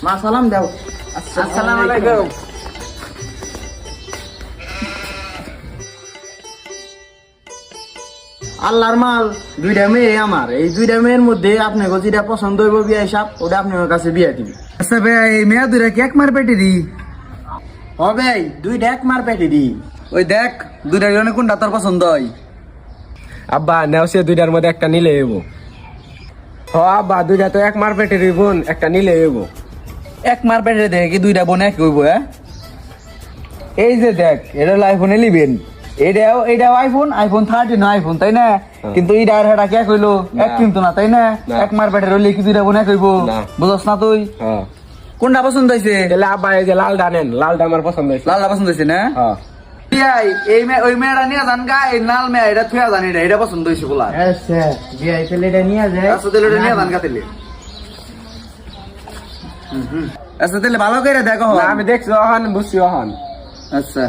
মা সালাম দাও। আসসালামু আলাইকুম। আল্লাহর মাল দুইটা মেয়ে আমার, এই দুইটা মেয়ের মধ্যে আপনাকে যেটা পছন্দ হইব বিয়া হিসাব ওটা আপনার কাছে বিয়া দিবি। আচ্ছা ভাই এই মেয়া দুইটা কি এক মার পেটে দি? হবে দুইটা এক মার পেটে দি। ওই দেখ দুইটার জন্য কোনটা তোর পছন্দ হয়? আব্বা নেওসে দুইটার মধ্যে একটা নিলে এবো। হ আব্বা দুইটা তো এক মার পেটে বোন, একটা নিলে এবো। এক মার পেটে দেখে কি দুইটা বোন এক হইব? হ্যাঁ এই যে দেখ এটা হলো আইফোন 11, এটাও আইফোন 13 আইফোন, তাই না? কিন্তু এটা আর এটা কে কইলো এক কিন্তু না, তাই না? এক মার পেটে রইলে কি দুইটা বোন এক হইব? বুঝছ না তুই? হ্যাঁ কোনটা পছন্দ হয়েছে? তাহলে আব্বা এই যে লালটা নেন, লালটা আমার পছন্দ হয়েছে। লালটা পছন্দ হয়েছে না? হ্যাঁ ওই মেয়েটা নিয়ে যান গা, এই লাল মেয়ে এটা থুয়া জানি এটা পছন্দ হয়েছে বলা। আচ্ছা বিয়া তাহলে এটা নিয়ে যায়। আচ্ছা তাহলে এটা নিয়ে যান গা তাহলে। আচ্ছা তাহলে ভালো করে দেখো। না, আমি দেখছি অহান বুঝছি অহান। আচ্ছা